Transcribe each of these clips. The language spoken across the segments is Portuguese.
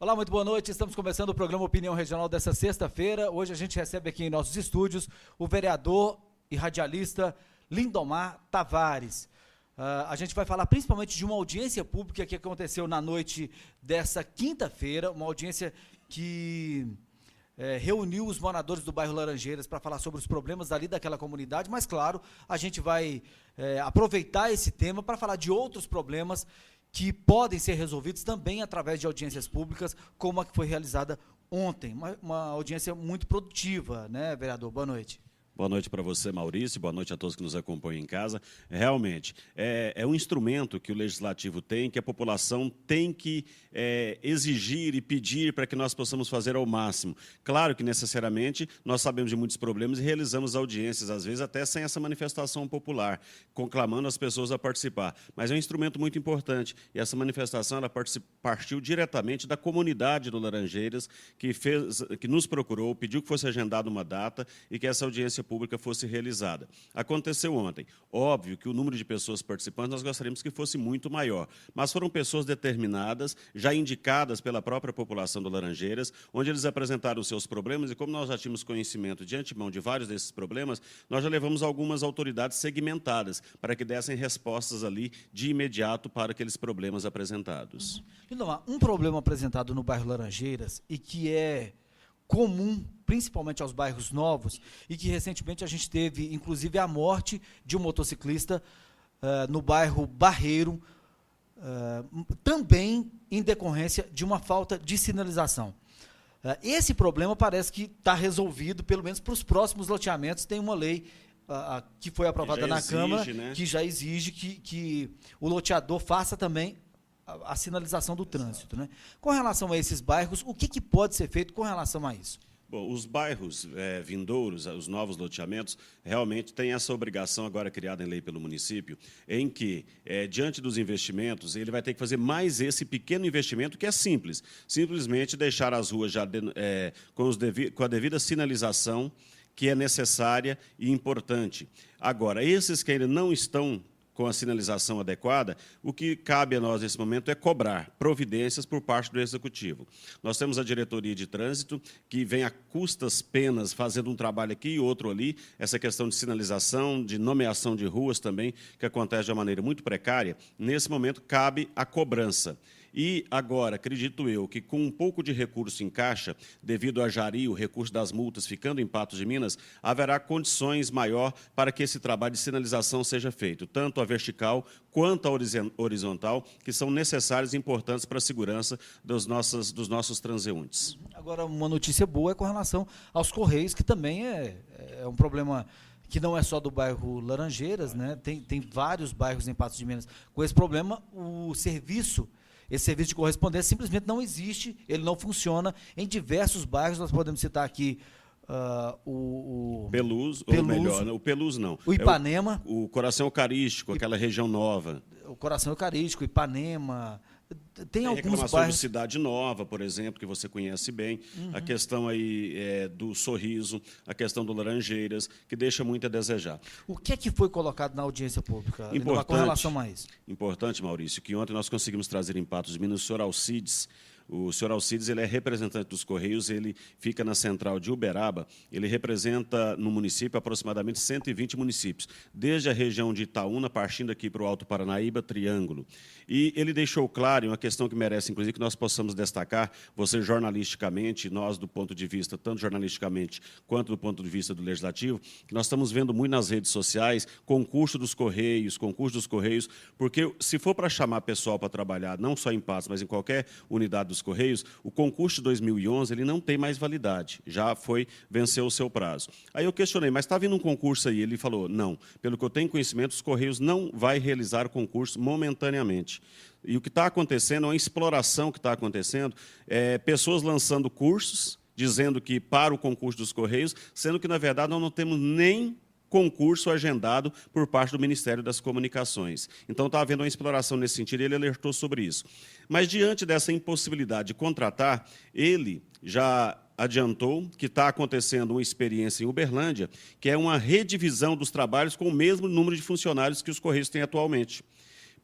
Olá, muito boa noite. Estamos começando o programa Opinião Regional dessa sexta-feira. Hoje a gente recebe aqui em nossos estúdios o vereador e radialista Lindomar Tavares. A gente vai falar principalmente de uma audiência pública que aconteceu na noite dessa quinta-feira, uma audiência que reuniu os moradores do bairro Laranjeiras para falar sobre os problemas ali daquela comunidade, mas claro, a gente vai aproveitar esse tema para falar de outros problemas que podem ser resolvidos também através de audiências públicas, como a que foi realizada ontem. Uma audiência muito produtiva, né, vereador? Boa noite. Boa noite para você, Maurício, boa noite a todos que nos acompanham em casa. Realmente, é um instrumento que o Legislativo tem, que a população tem que exigir e pedir para que nós possamos fazer ao máximo. Claro que, necessariamente, nós sabemos de muitos problemas e realizamos audiências, às vezes até sem essa manifestação popular, conclamando as pessoas a participar. Mas é um instrumento muito importante, e essa manifestação ela partiu diretamente da comunidade do Laranjeiras, que nos procurou, pediu que fosse agendada uma data e que essa audiência pública fosse realizada. Aconteceu ontem. Óbvio que o número de pessoas participantes nós gostaríamos que fosse muito maior, mas foram pessoas determinadas, já indicadas pela própria população do Laranjeiras, onde eles apresentaram os seus problemas e como nós já tínhamos conhecimento de antemão de vários desses problemas, nós já levamos algumas autoridades segmentadas para que dessem respostas ali de imediato para aqueles problemas apresentados. Lindomar, um problema apresentado no bairro Laranjeiras e que é comum, principalmente aos bairros novos, e que recentemente a gente teve, inclusive, a morte de um motociclista no bairro Barreiro, também em decorrência de uma falta de sinalização. Esse problema parece que está resolvido, pelo menos para os próximos loteamentos. Tem uma lei que foi aprovada na Câmara, né, que já exige que o loteador faça também a sinalização do trânsito, né? Com relação a esses bairros, o que pode ser feito com relação a isso? Bom, os bairros vindouros, os novos loteamentos, realmente têm essa obrigação agora criada em lei pelo município, em que, diante dos investimentos, ele vai ter que fazer mais esse pequeno investimento, que é simples, simplesmente deixar as ruas já com a devida sinalização que é necessária e importante. Agora, esses que ainda não estão com a sinalização adequada, o que cabe a nós nesse momento é cobrar providências por parte do Executivo. Nós temos a Diretoria de Trânsito, que vem a custas penas fazendo um trabalho aqui e outro ali, essa questão de sinalização, de nomeação de ruas também, que acontece de uma maneira muito precária. Nesse momento, cabe a cobrança. E agora, acredito eu, que com um pouco de recurso em caixa, devido a Jari, o recurso das multas ficando em Patos de Minas, haverá condições maior para que esse trabalho de sinalização seja feito, tanto a vertical quanto a horizontal, que são necessários e importantes para a segurança dos nossos transeuntes. Agora, uma notícia boa é com relação aos Correios, que também é um problema que não é só do bairro Laranjeiras, né? Tem vários bairros em Patos de Minas com esse problema. Esse serviço de correspondência simplesmente não existe, ele não funciona em diversos bairros. Nós podemos citar aqui o Peluso, ou melhor, o Peluso não. O Ipanema. O Coração Eucarístico, aquela região nova. O Coração Eucarístico, Ipanema. Tem alguns bairros... de Cidade Nova, por exemplo, que você conhece bem. Uhum. A questão aí do Sorriso, a questão do Laranjeiras, que deixa muito a desejar. O que é que foi colocado na audiência pública com relação a isso? Importante, Maurício, que ontem nós conseguimos trazer em Patos de Minas o senhor Alcides. O senhor Alcides, ele é representante dos Correios, ele fica na central de Uberaba, ele representa no município aproximadamente 120 municípios, desde a região de Itaúna, partindo aqui para o Alto Paranaíba, Triângulo. E ele deixou claro, uma questão que merece, inclusive, que nós possamos destacar, você jornalisticamente, nós do ponto de vista, tanto jornalisticamente quanto do ponto de vista do Legislativo, que nós estamos vendo muito nas redes sociais, concurso dos Correios, porque se for para chamar pessoal para trabalhar, não só em Patos, mas em qualquer unidade dos Correios, o concurso de 2011 ele não tem mais validade, venceu o seu prazo. Aí eu questionei, mas está vindo um concurso aí? Ele falou, não, pelo que eu tenho conhecimento, os Correios não vai realizar o concurso momentaneamente. E o que está acontecendo é uma exploração que está acontecendo, pessoas lançando cursos, dizendo que para o concurso dos Correios, sendo que, na verdade, nós não temos nem concurso agendado por parte do Ministério das Comunicações. Então, está havendo uma exploração nesse sentido e ele alertou sobre isso. Mas, diante dessa impossibilidade de contratar, ele já adiantou que está acontecendo uma experiência em Uberlândia, que é uma redivisão dos trabalhos com o mesmo número de funcionários que os Correios têm atualmente.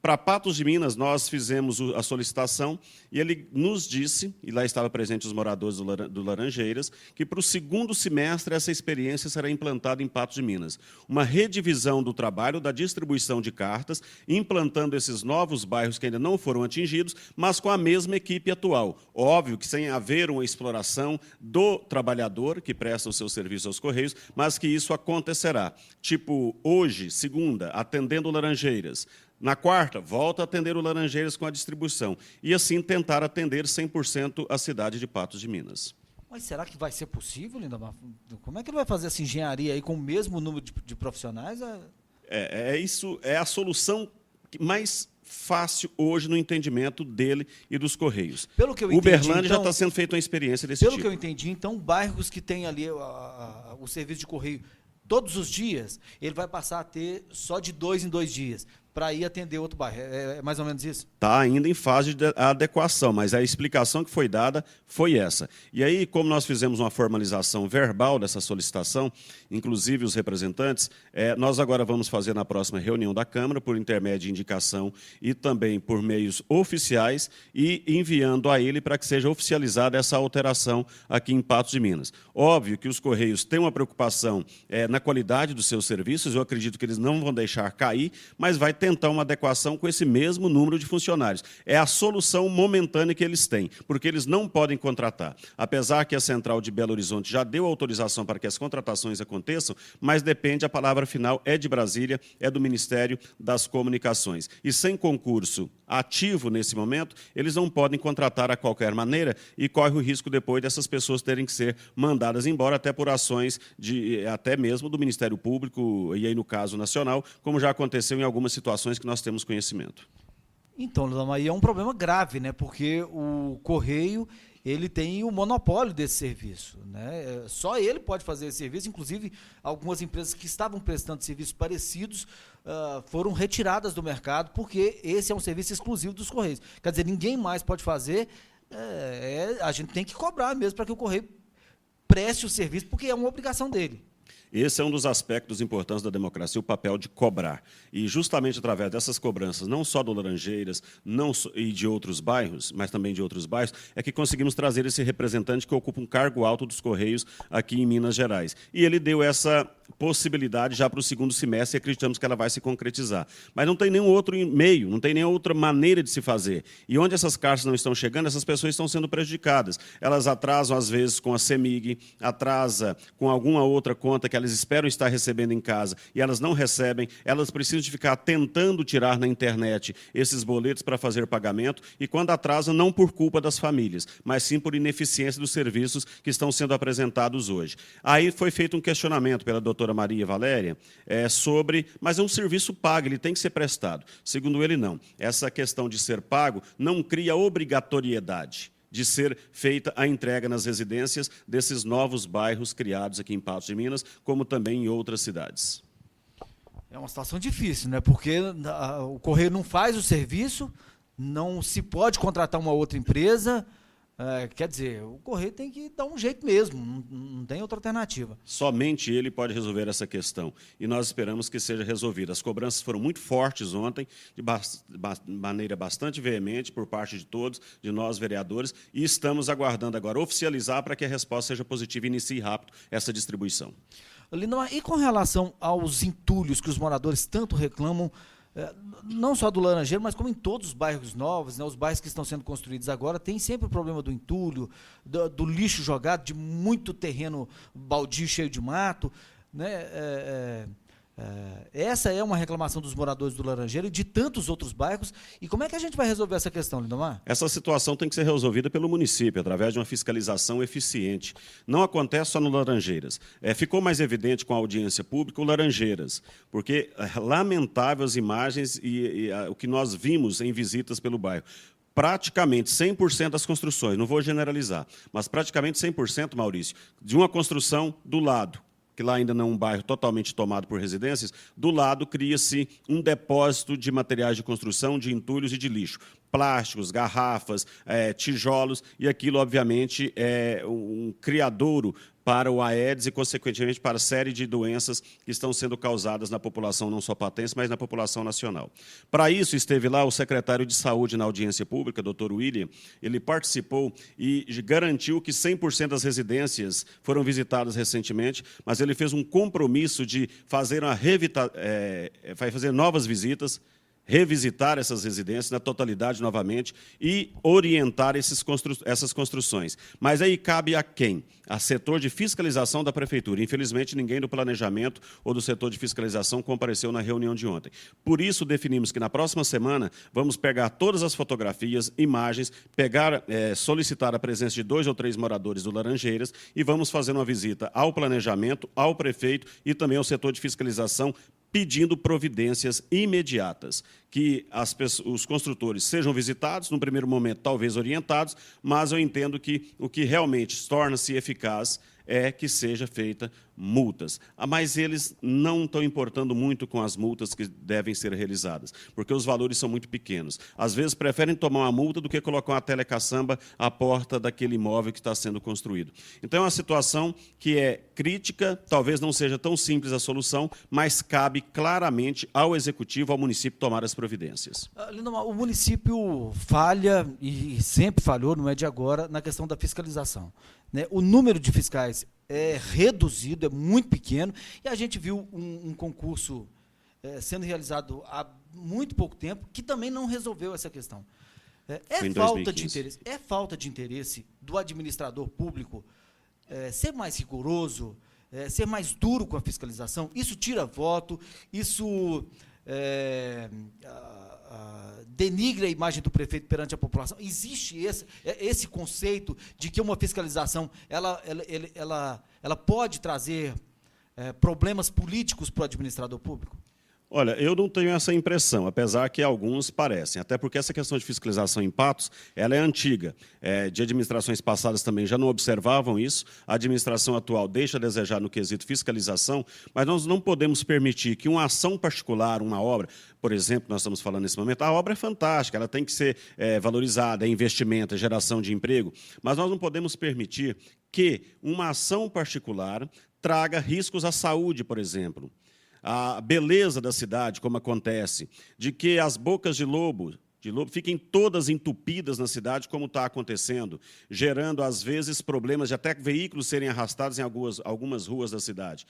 Para Patos de Minas, nós fizemos a solicitação e ele nos disse, e lá estava presente os moradores do Laranjeiras, que para o segundo semestre essa experiência será implantada em Patos de Minas. Uma redivisão do trabalho, da distribuição de cartas, implantando esses novos bairros que ainda não foram atingidos, mas com a mesma equipe atual. Óbvio que sem haver uma exploração do trabalhador que presta o seu serviço aos Correios, mas que isso acontecerá. Tipo, hoje, segunda, atendendo Laranjeiras. Na quarta, volta a atender o Laranjeiras com a distribuição. E assim tentar atender 100% a cidade de Patos de Minas. Mas será que vai ser possível, Lindomar? Como é que ele vai fazer essa engenharia aí com o mesmo número de profissionais? Isso é a solução mais fácil hoje no entendimento dele e dos Correios. Pelo que eu entendi, Uberlândia já então, está sendo feita uma experiência desse pelo tipo. que eu entendi, então, bairros que têm ali o serviço de correio todos os dias, ele vai passar a ter só de 2 em 2 dias, para ir atender outro bairro. É mais ou menos isso? Está ainda em fase de adequação, mas a explicação que foi dada foi essa. E aí, como nós fizemos uma formalização verbal dessa solicitação, inclusive os representantes, nós agora vamos fazer na próxima reunião da Câmara, por intermédio de indicação e também por meios oficiais, e enviando a ele para que seja oficializada essa alteração aqui em Patos de Minas. Óbvio que os Correios têm uma preocupação na qualidade dos seus serviços, eu acredito que eles não vão deixar cair, mas vai tentar uma adequação com esse mesmo número de funcionários. É a solução momentânea que eles têm, porque eles não podem contratar. Apesar que a Central de Belo Horizonte já deu autorização para que as contratações aconteçam, mas depende, a palavra final é de Brasília, é do Ministério das Comunicações. E sem concurso ativo nesse momento, eles não podem contratar a qualquer maneira e corre o risco depois dessas pessoas terem que ser mandadas embora, até por ações até mesmo do Ministério Público, e aí no caso nacional, como já aconteceu em algumas situações que nós temos conhecimento. Então, Lindomar, aí é um problema grave, né? Porque o Correio, ele tem o monopólio desse serviço, né? Só ele pode fazer esse serviço, inclusive algumas empresas que estavam prestando serviços parecidos foram retiradas do mercado, porque esse é um serviço exclusivo dos Correios. Quer dizer, ninguém mais pode fazer, a gente tem que cobrar mesmo para que o Correio preste o serviço, porque é uma obrigação dele. Esse é um dos aspectos importantes da democracia, o papel de cobrar. E justamente através dessas cobranças, não só do Laranjeiras e de outros bairros, mas também de outros bairros, é que conseguimos trazer esse representante que ocupa um cargo alto dos Correios aqui em Minas Gerais. E ele deu essa possibilidade já para o segundo semestre e acreditamos que ela vai se concretizar. Mas não tem nenhum outro meio, não tem nenhuma outra maneira de se fazer. E onde essas cartas não estão chegando, essas pessoas estão sendo prejudicadas. Elas atrasam, às vezes, com a CEMIG, atrasa com alguma outra conta que elas esperam estar recebendo em casa e elas não recebem, elas precisam de ficar tentando tirar na internet esses boletos para fazer pagamento e quando atrasam, não por culpa das famílias, mas sim por ineficiência dos serviços que estão sendo apresentados hoje. Aí foi feito um questionamento pela doutora Maria Valéria sobre, mas é um serviço pago, ele tem que ser prestado. Segundo ele, não. Essa questão de ser pago não cria obrigatoriedade de ser feita a entrega nas residências desses novos bairros criados aqui em Patos de Minas, como também em outras cidades. É uma situação difícil, né? Porque o Correio não faz o serviço, não se pode contratar uma outra empresa. Quer dizer, o Correio tem que dar um jeito mesmo, não tem outra alternativa. Somente ele pode resolver essa questão e nós esperamos que seja resolvida. As cobranças foram muito fortes ontem, de maneira bastante veemente por parte de todos, de nós vereadores, e estamos aguardando agora oficializar para que a resposta seja positiva e inicie rápido essa distribuição. Lindomar, e com relação aos entulhos que os moradores tanto reclamam, não só do Laranjeiro, mas como em todos os bairros novos, né, os bairros que estão sendo construídos agora, tem sempre o problema do entulho, do lixo jogado, de muito terreno baldio cheio de mato, né? Essa é uma reclamação dos moradores do Laranjeiro e de tantos outros bairros. E como é que a gente vai resolver essa questão, Lindomar? Essa situação tem que ser resolvida pelo município, através de uma fiscalização eficiente. Não acontece só no Laranjeiras. Ficou mais evidente com a audiência pública o Laranjeiras, porque é lamentável as imagens e o que nós vimos em visitas pelo bairro. Praticamente 100% das construções, não vou generalizar, mas praticamente 100%, Maurício, de uma construção do lado, que lá ainda não é um bairro totalmente tomado por residências, do lado cria-se um depósito de materiais de construção, de entulhos e de lixo. Plásticos, garrafas, tijolos, e aquilo, obviamente, é um criadouro para o Aedes e, consequentemente, para a série de doenças que estão sendo causadas na população não só patense, mas na população nacional. Para isso, esteve lá o secretário de Saúde na audiência pública, doutor William. Ele participou e garantiu que 100% das residências foram visitadas recentemente, mas ele fez um compromisso de fazer, fazer novas visitas, revisitar essas residências na totalidade novamente e orientar essas construções. Mas aí cabe a quem? A setor de fiscalização da Prefeitura. Infelizmente, ninguém do planejamento ou do setor de fiscalização compareceu na reunião de ontem. Por isso, definimos que na próxima semana vamos pegar todas as fotografias, imagens, solicitar a presença de 2 ou 3 moradores do Laranjeiras e vamos fazer uma visita ao planejamento, ao prefeito e também ao setor de fiscalização, pedindo providências imediatas, que os construtores sejam visitados, no primeiro momento talvez orientados, mas eu entendo que o que realmente torna-se eficaz é que seja feita multas. Mas eles não estão importando muito com as multas que devem ser realizadas, porque os valores são muito pequenos. Às vezes preferem tomar uma multa do que colocar uma telecaçamba à porta daquele imóvel que está sendo construído. Então é uma situação que é crítica, talvez não seja tão simples a solução, mas cabe claramente ao Executivo, ao município, tomar as providências. Lindomar, o município falha, e sempre falhou, não é de agora, na questão da fiscalização, né? O número de fiscais é reduzido, é muito pequeno, e a gente viu um concurso sendo realizado há muito pouco tempo, que também não resolveu essa questão. É falta de interesse do administrador público ser mais rigoroso, ser mais duro com a fiscalização. Isso tira voto, isso denigra a imagem do prefeito perante a população. Existe esse conceito de que uma fiscalização ela pode trazer problemas políticos para o administrador público? Olha, eu não tenho essa impressão, apesar que alguns parecem, até porque essa questão de fiscalização em Patos, ela é antiga. De administrações passadas também já não observavam isso, a administração atual deixa a desejar no quesito fiscalização, mas nós não podemos permitir que uma ação particular, uma obra, por exemplo, nós estamos falando nesse momento, a obra é fantástica, ela tem que ser valorizada, é investimento, é geração de emprego, mas nós não podemos permitir que uma ação particular traga riscos à saúde, por exemplo. A beleza da cidade, como acontece, de que as bocas de lobo fiquem todas entupidas na cidade, como está acontecendo, gerando, às vezes, problemas de até veículos serem arrastados em algumas ruas da cidade.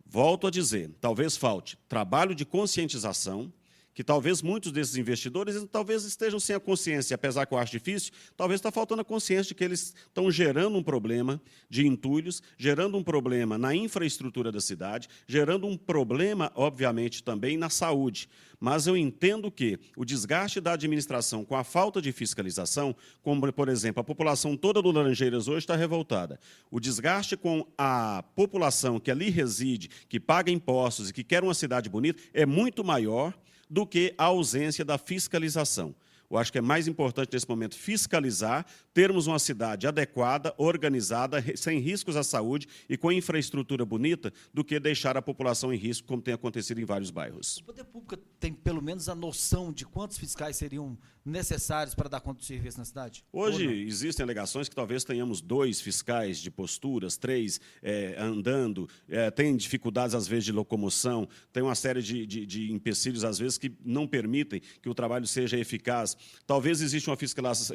Volto a dizer, talvez falte trabalho de conscientização, que talvez muitos desses investidores talvez estejam sem a consciência, apesar que eu acho difícil, talvez está faltando a consciência de que eles estão gerando um problema de entulhos, gerando um problema na infraestrutura da cidade, gerando um problema, obviamente, também na saúde. Mas eu entendo que o desgaste da administração com a falta de fiscalização, como, por exemplo, a população toda do Laranjeiras hoje está revoltada. O desgaste com a população que ali reside, que paga impostos e que quer uma cidade bonita, é muito maior do que a ausência da fiscalização. Eu acho que é mais importante, nesse momento, fiscalizar, termos uma cidade adequada, organizada, sem riscos à saúde e com infraestrutura bonita, do que deixar a população em risco, como tem acontecido em vários bairros. O poder público tem, pelo menos, a noção de quantos fiscais seriam necessários para dar conta do serviço na cidade? Hoje existem alegações que talvez tenhamos 2 fiscais de posturas, 3 andando, tem dificuldades, às vezes, de locomoção, tem uma série de empecilhos, às vezes, que não permitem que o trabalho seja eficaz. Talvez exista uma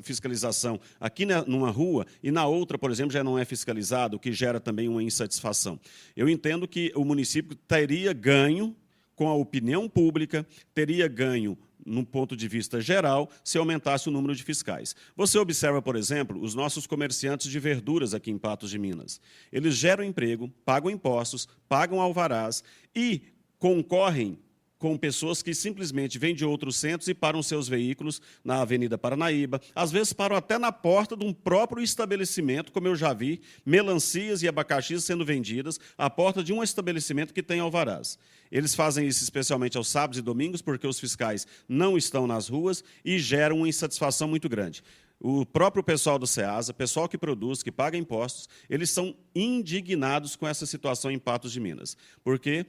fiscalização aqui numa rua e na outra, por exemplo, já não é fiscalizado, o que gera também uma insatisfação. Eu entendo que o município teria ganho com a opinião pública, teria ganho no ponto de vista geral, se aumentasse o número de fiscais. Você observa, por exemplo, os nossos comerciantes de verduras aqui em Patos de Minas. Eles geram emprego, pagam impostos, pagam alvarás e concorrem com pessoas que simplesmente vêm de outros centros e param seus veículos na Avenida Paranaíba, às vezes param até na porta de um próprio estabelecimento, como eu já vi, melancias e abacaxis sendo vendidas à porta de um estabelecimento que tem alvarás. Eles fazem isso especialmente aos sábados e domingos, porque os fiscais não estão nas ruas e geram uma insatisfação muito grande. O próprio pessoal do SEASA, pessoal que produz, que paga impostos, eles são indignados com essa situação em Patos de Minas, porque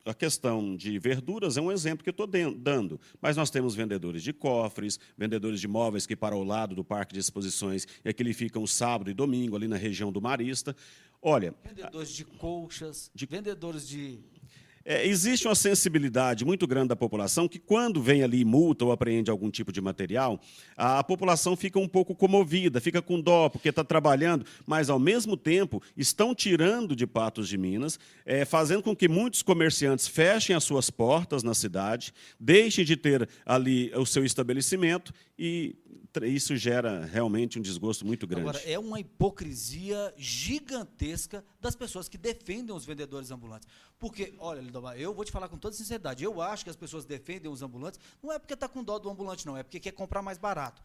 a questão de verduras é um exemplo que eu estou dando, mas nós temos vendedores de cofres, vendedores de móveis que param ao lado do parque de exposições e aqui ficam sábado e domingo, ali na região do Marista. Olha, Vendedores de colchas, vendedores de... existe uma sensibilidade muito grande da população que, quando vem ali multa ou apreende algum tipo de material, a população fica um pouco comovida, fica com dó, porque está trabalhando, mas, ao mesmo tempo, estão tirando de Patos de Minas, fazendo com que muitos comerciantes fechem as suas portas na cidade, deixem de ter ali o seu estabelecimento e isso gera realmente um desgosto muito grande. Agora, é uma hipocrisia gigantesca das pessoas que defendem os vendedores ambulantes. Porque, olha, Lindomar, eu vou te falar com toda sinceridade, eu acho que as pessoas defendem os ambulantes, não é porque está com dó do ambulante, não, é porque quer comprar mais barato,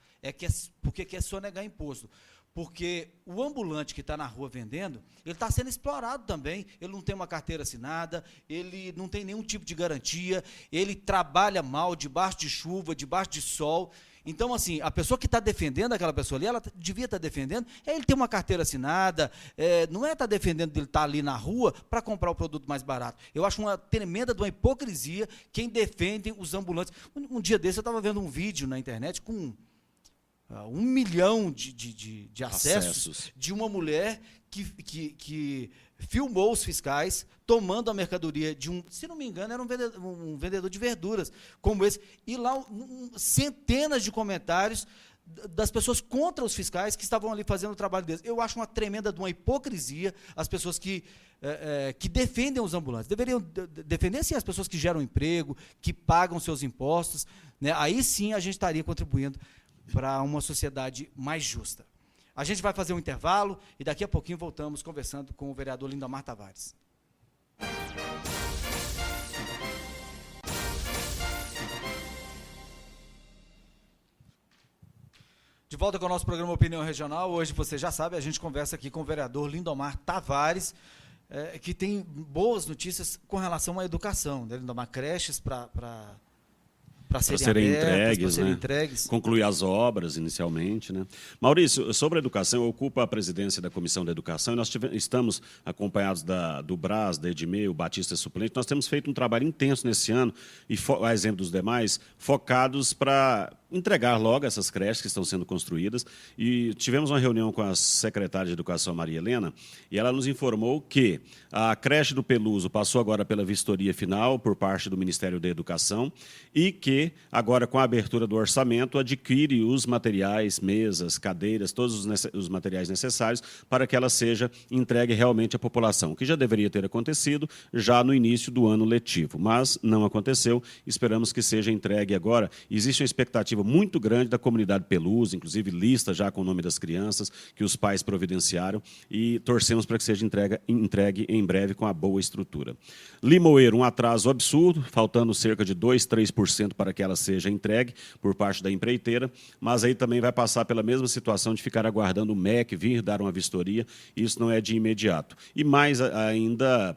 porque quer sonegar imposto. Porque o ambulante que está na rua vendendo, ele está sendo explorado também, ele não tem uma carteira assinada, ele não tem nenhum tipo de garantia, ele trabalha mal, debaixo de chuva, debaixo de sol. Então, assim, a pessoa que está defendendo aquela pessoa ali, ela devia estar defendendo, ele ter uma carteira assinada, não é estar defendendo ele estar ali na rua para comprar o produto mais barato. Eu acho uma tremenda de uma hipocrisia quem defende os ambulantes. Um dia desse eu estava vendo um vídeo na internet com 1 milhão de acessos de uma mulher que filmou os fiscais tomando a mercadoria de se não me engano, era um vendedor de verduras, como esse, e lá centenas de comentários das pessoas contra os fiscais que estavam ali fazendo o trabalho deles. Eu acho uma tremenda de uma hipocrisia as pessoas que defendem os ambulantes. Deveriam defender, sim, as pessoas que geram emprego, que pagam seus impostos, né? Aí sim a gente estaria contribuindo para uma sociedade mais justa. A gente vai fazer um intervalo e daqui a pouquinho voltamos conversando com o vereador Lindomar Tavares. De volta com o nosso programa Opinião Regional. Hoje, você já sabe, a gente conversa aqui com o vereador Lindomar Tavares, que tem boas notícias com relação à educação, né? Lindomar, creches para serem entregues. Concluir as obras inicialmente, né? Maurício, sobre a educação, eu ocupo a presidência da Comissão da Educação e nós estamos acompanhados do Brás, da Edmê, o Batista suplente. Nós temos feito um trabalho intenso nesse ano e, a exemplo dos demais, focados para entregar logo essas creches que estão sendo construídas. E tivemos uma reunião com a secretária de Educação, Maria Helena, e ela nos informou que a creche do Peluso passou agora pela vistoria final por parte do Ministério da Educação e que, agora com a abertura do orçamento, adquire os materiais, mesas, cadeiras, todos os materiais necessários para que ela seja entregue realmente à população, o que já deveria ter acontecido já no início do ano letivo, mas não aconteceu. Esperamos que seja entregue agora. Existe uma expectativa muito grande da comunidade Peluso, inclusive lista já com o nome das crianças que os pais providenciaram, e torcemos para que seja entregue em breve com a boa estrutura. Limoeiro, um atraso absurdo, faltando cerca de 2-3% para que ela seja entregue por parte da empreiteira, mas aí também vai passar pela mesma situação de ficar aguardando o MEC vir dar uma vistoria, e isso não é de imediato. E mais ainda,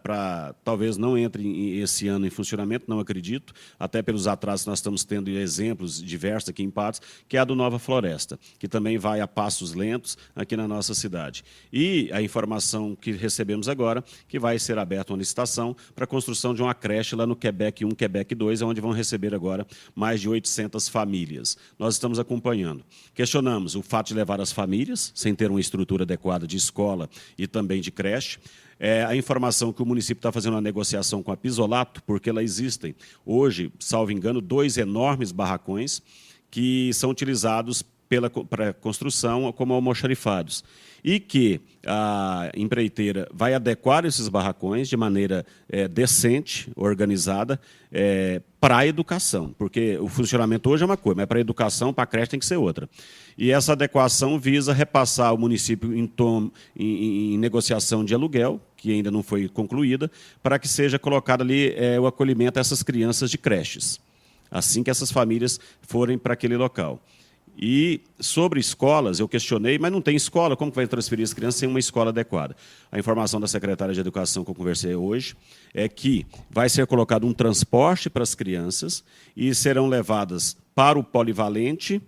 talvez não entre esse ano em funcionamento, não acredito, até pelos atrasos que nós estamos tendo exemplos diversos aqui em Patos, que é a do Nova Floresta, que também vai a passos lentos aqui na nossa cidade. E a informação que recebemos agora, que vai ser aberta uma licitação para a construção de uma creche lá no Quebec 1, Quebec 2, onde vão receber agora mais de 800 famílias. Nós estamos acompanhando. Questionamos o fato de levar as famílias, sem ter uma estrutura adequada de escola e também de creche. A informação que o município está fazendo uma negociação com a Pisolato, porque lá existem, hoje, salvo engano, 2 enormes barracões que são utilizados para construção como almoxarifados, e que a empreiteira vai adequar esses barracões de maneira decente, organizada, para a educação, porque o funcionamento hoje é uma coisa, mas para a educação, para a creche tem que ser outra. E essa adequação visa repassar ao município em negociação de aluguel, que ainda não foi concluída, para que seja colocado ali o acolhimento a essas crianças de creches, assim que essas famílias forem para aquele local. E sobre escolas, eu questionei, mas não tem escola, como que vai transferir as crianças sem uma escola adequada? A informação da secretária de Educação que eu conversei hoje é que vai ser colocado um transporte para as crianças e serão levadas para o Polivalente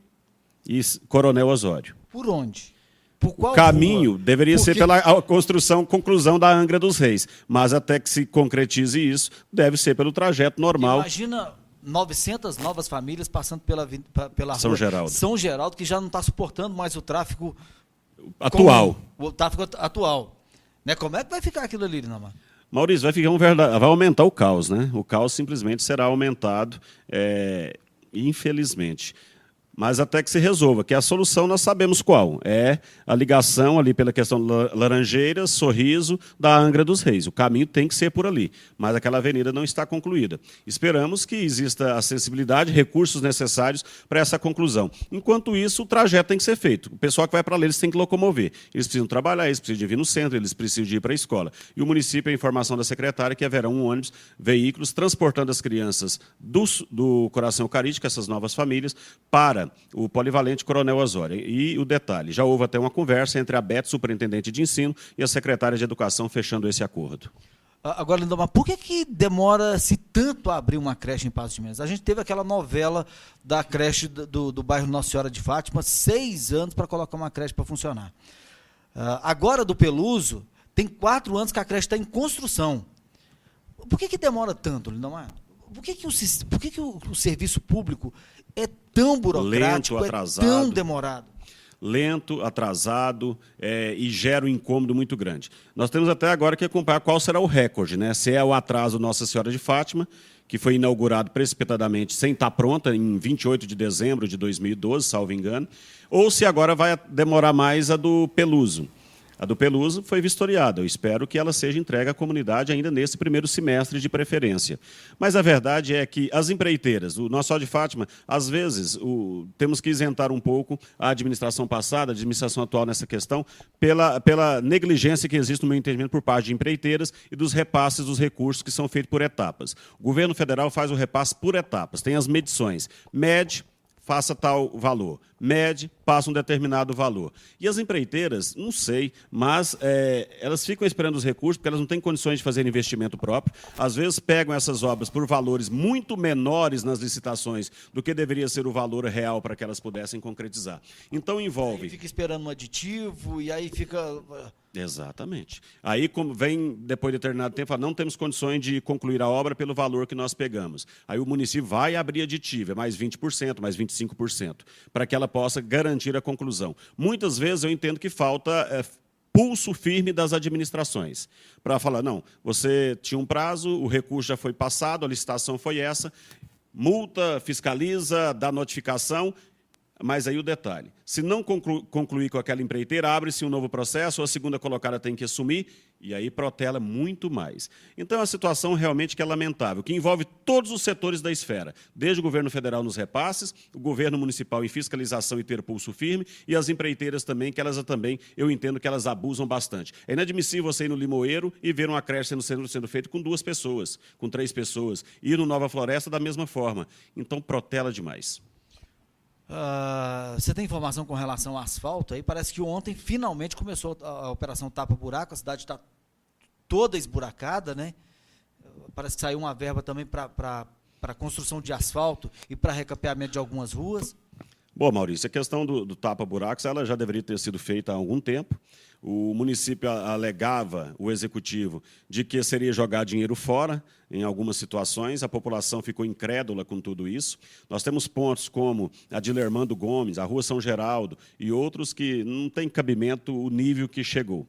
e Coronel Osório. Por onde? Por qual o caminho rua? Deveria ser pela conclusão da Angra dos Reis, mas até que se concretize isso, deve ser pelo trajeto normal. Imagina 900 novas famílias passando pela São rua Geraldo. São Geraldo, que já não está suportando mais o tráfego atual. O tráfego atual. Né? Como é que vai ficar aquilo ali, Lindomar? Maurício, vai aumentar o caos, né? O caos simplesmente será aumentado, infelizmente. Mas até que se resolva, que a solução nós sabemos qual. É a ligação ali pela questão de Laranjeiras, Sorriso, da Angra dos Reis. O caminho tem que ser por ali, mas aquela avenida não está concluída. Esperamos que exista a sensibilidade, recursos necessários para essa conclusão. Enquanto isso, o trajeto tem que ser feito. O pessoal que vai para lá, eles têm que locomover. Eles precisam trabalhar, eles precisam de vir no centro, eles precisam de ir para a escola. E o município, a informação da secretária, que haverá um ônibus, veículos, transportando as crianças do Coração Eucarístico, essas novas famílias, para o polivalente Coronel Osório. E o detalhe, já houve até uma conversa entre a BET, superintendente de ensino, e a secretária de Educação, fechando esse acordo. Agora, Lindomar, por que demora-se tanto a abrir uma creche em Patos de Minas? A gente teve aquela novela da creche do bairro Nossa Senhora de Fátima, 6 anos para colocar uma creche para funcionar. Agora, do Peluso, tem 4 anos que a creche está em construção. Por que demora tanto, Lindomar? Por que o serviço público é tão burocrático, lento, atrasado, é tão demorado? Lento, atrasado e gera um incômodo muito grande. Nós temos até agora que acompanhar qual será o recorde, né? Se é o atraso Nossa Senhora de Fátima, que foi inaugurado precipitadamente, sem estar pronta, em 28 de dezembro de 2012, salvo engano, ou se agora vai demorar mais a do Peluso. A do Peluso foi vistoriada. Eu espero que ela seja entregue à comunidade ainda nesse primeiro semestre de preferência. Mas a verdade é que as empreiteiras, o Nossa Senhora de Fátima, às vezes, temos que isentar um pouco a administração passada, a administração atual nessa questão, pela negligência que existe, no meu entendimento, por parte de empreiteiras e dos repasses dos recursos que são feitos por etapas. O governo federal faz o repasse por etapas, tem as medições. Mede, faça tal valor. Mede, passa um determinado valor. E as empreiteiras, não sei, mas elas ficam esperando os recursos, porque elas não têm condições de fazer investimento próprio. Às vezes pegam essas obras por valores muito menores nas licitações do que deveria ser o valor real para que elas pudessem concretizar. Então envolve... Aí fica esperando um aditivo e aí fica... Exatamente. Aí, como vem, depois de determinado tempo, fala, não temos condições de concluir a obra pelo valor que nós pegamos. Aí o município vai abrir aditivo, é mais 20%, mais 25%, para que ela possa garantir a conclusão. Muitas vezes eu entendo que falta pulso firme das administrações, para falar, não, você tinha um prazo, o recurso já foi passado, a licitação foi essa, multa, fiscaliza, dá notificação. Mas aí o detalhe, se não concluir com aquela empreiteira, abre-se um novo processo, ou a segunda colocada tem que assumir, e aí protela muito mais. Então, é uma situação realmente que é lamentável, que envolve todos os setores da esfera, desde o governo federal nos repasses, o governo municipal em fiscalização e ter pulso firme, e as empreiteiras também, que elas também, eu entendo que elas abusam bastante. É inadmissível você ir no Limoeiro e ver uma creche sendo feita com 2 pessoas, com 3 pessoas, ir no Nova Floresta da mesma forma. Então, protela demais. Você tem informação com relação ao asfalto? Aí parece que ontem finalmente começou a operação Tapa Buraco, a cidade está toda esburacada, né? Parece que saiu uma verba também para construção de asfalto e para recapeamento de algumas ruas. Bom, Maurício, a questão do tapa-buracos ela já deveria ter sido feita há algum tempo. O município alegava, o executivo, de que seria jogar dinheiro fora em algumas situações. A população ficou incrédula com tudo isso. Nós temos pontos como a de Lermando Gomes, a Rua São Geraldo e outros que não tem cabimento o nível que chegou.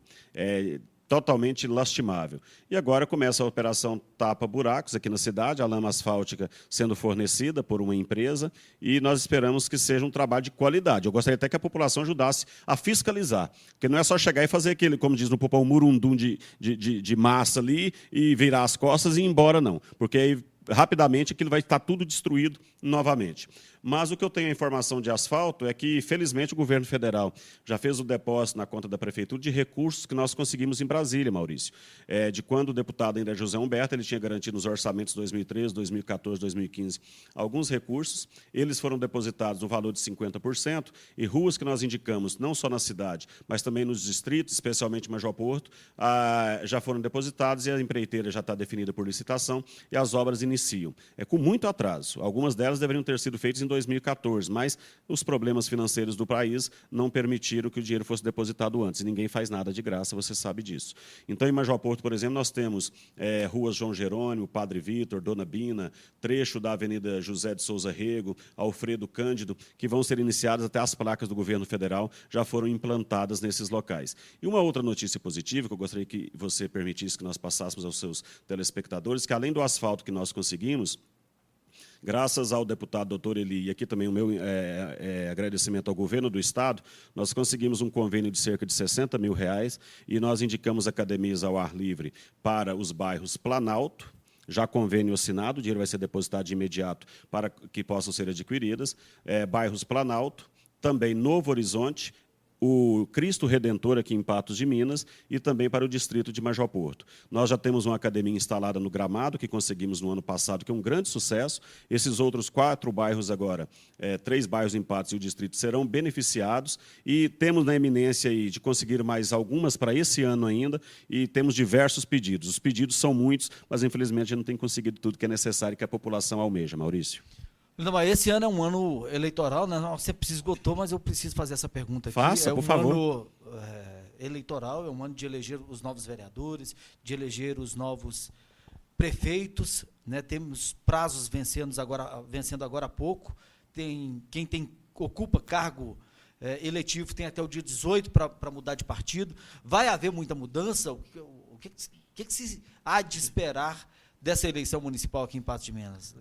Totalmente lastimável. E agora começa a operação Tapa Buracos aqui na cidade, a lama asfáltica sendo fornecida por uma empresa, e nós esperamos que seja um trabalho de qualidade. Eu gostaria até que a população ajudasse a fiscalizar, porque não é só chegar e fazer aquele, como diz no Popó, um murundum de massa ali e virar as costas e ir embora, não. Porque aí, rapidamente, aquilo vai estar tudo destruído novamente. Mas o que eu tenho a informação de asfalto é que, felizmente, o governo federal já fez o depósito na conta da prefeitura de recursos que nós conseguimos em Brasília, Maurício. De quando o deputado ainda é José Humberto, ele tinha garantido nos orçamentos 2013, 2014, 2015 alguns recursos. Eles foram depositados no valor de 50%, e ruas que nós indicamos, não só na cidade, mas também nos distritos, especialmente Major Porto, já foram depositadas e a empreiteira já está definida por licitação e as obras iniciadas iniciam. É com muito atraso. Algumas delas deveriam ter sido feitas em 2014, mas os problemas financeiros do país não permitiram que o dinheiro fosse depositado antes. E ninguém faz nada de graça, você sabe disso. Então, em Major Porto, por exemplo, nós temos ruas João Jerônimo, Padre Vitor, Dona Bina, trecho da Avenida José de Souza Rego, Alfredo Cândido, que vão ser iniciadas, até as placas do governo federal já foram implantadas nesses locais. E uma outra notícia positiva, que eu gostaria que você permitisse que nós passássemos aos seus telespectadores, que além do asfalto que nós conseguimos, graças ao deputado doutor Eli, e aqui também o meu agradecimento ao governo do Estado, nós conseguimos um convênio de cerca de R$60 mil, e nós indicamos academias ao ar livre para os bairros Planalto, já convênio assinado, o dinheiro vai ser depositado de imediato para que possam ser adquiridas, bairros Planalto, também Novo Horizonte, o Cristo Redentor aqui em Patos de Minas e também para o distrito de Major Porto. Nós já temos uma academia instalada no Gramado, que conseguimos no ano passado, que é um grande sucesso. Esses outros 4 bairros agora, 3 bairros em Patos e o distrito, serão beneficiados e temos na eminência aí de conseguir mais algumas para esse ano ainda e temos diversos pedidos. Os pedidos são muitos, mas infelizmente a gente não tem conseguido tudo que é necessário que a população almeja, Maurício. Não, esse ano é um ano eleitoral, né? Você se esgotou, mas eu preciso fazer essa pergunta aqui. Faça, por favor. É um ano eleitoral, é um ano de eleger os novos vereadores, de eleger os novos prefeitos, né? Temos prazos vencendo agora há pouco. Quem ocupa cargo eletivo tem até o dia 18 para mudar de partido. Vai haver muita mudança? O que se há de esperar dessa eleição municipal aqui em Patos de Minas?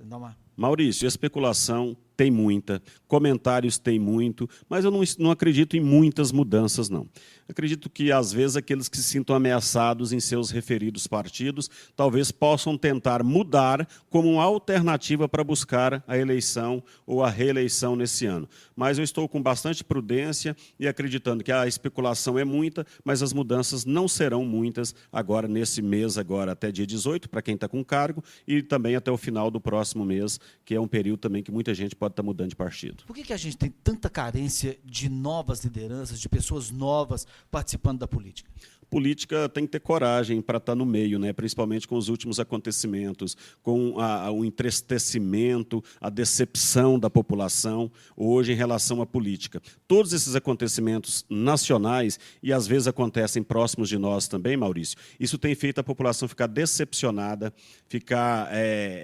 Maurício, especulação tem muita, comentários tem muito, mas eu não acredito em muitas mudanças, não. Acredito que, às vezes, aqueles que se sintam ameaçados em seus referidos partidos talvez possam tentar mudar como uma alternativa para buscar a eleição ou a reeleição nesse ano. Mas eu estou com bastante prudência e acreditando que a especulação é muita, mas as mudanças não serão muitas agora, nesse mês, agora até dia 18, para quem está com cargo, e também até o final do próximo mês, que é um período também que muita gente pode estar mudando de partido. Por que a gente tem tanta carência de novas lideranças, de pessoas novas participando da política? Política tem que ter coragem para estar no meio, né? Principalmente com os últimos acontecimentos, com o entristecimento, a decepção da população hoje em relação à política. Todos esses acontecimentos nacionais, e às vezes acontecem próximos de nós também, Maurício, isso tem feito a população ficar decepcionada, ficar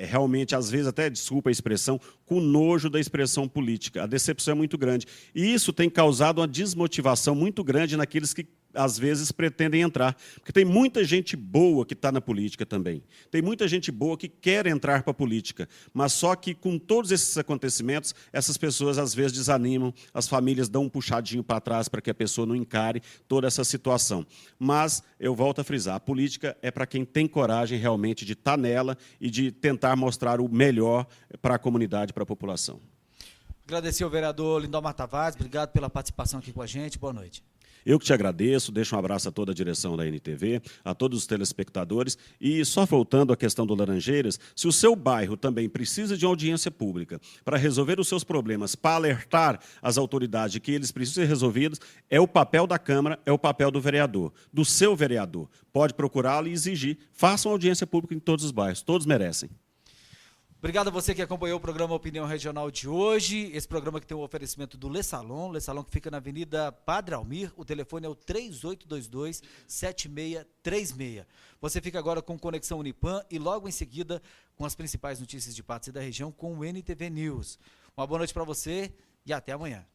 realmente, às vezes, até, desculpa a expressão, com nojo da expressão política. A decepção é muito grande. E isso tem causado uma desmotivação muito grande naqueles que às vezes pretendem entrar, porque tem muita gente boa que está na política também, tem muita gente boa que quer entrar para a política, mas só que com todos esses acontecimentos, essas pessoas às vezes desanimam, as famílias dão um puxadinho para trás para que a pessoa não encare toda essa situação. Mas, eu volto a frisar, a política é para quem tem coragem realmente de estar nela e de tentar mostrar o melhor para a comunidade, para a população. Agradecer ao vereador Lindomar Tavares, obrigado pela participação aqui com a gente, boa noite. Eu que te agradeço, deixo um abraço a toda a direção da NTV, a todos os telespectadores. E só voltando à questão do Laranjeiras, se o seu bairro também precisa de audiência pública para resolver os seus problemas, para alertar as autoridades de que eles precisam ser resolvidos, é o papel da Câmara, é o papel do vereador, do seu vereador. Pode procurá-lo e exigir. Façam audiência pública em todos os bairros, todos merecem. Obrigado a você que acompanhou o programa Opinião Regional de hoje. Esse programa que tem o oferecimento do Le Salon que fica na Avenida Padre Almir. O telefone é o 3822-7636. Você fica agora com Conexão Unipan e logo em seguida com as principais notícias de Patos e da região com o NTV News. Uma boa noite para você e até amanhã.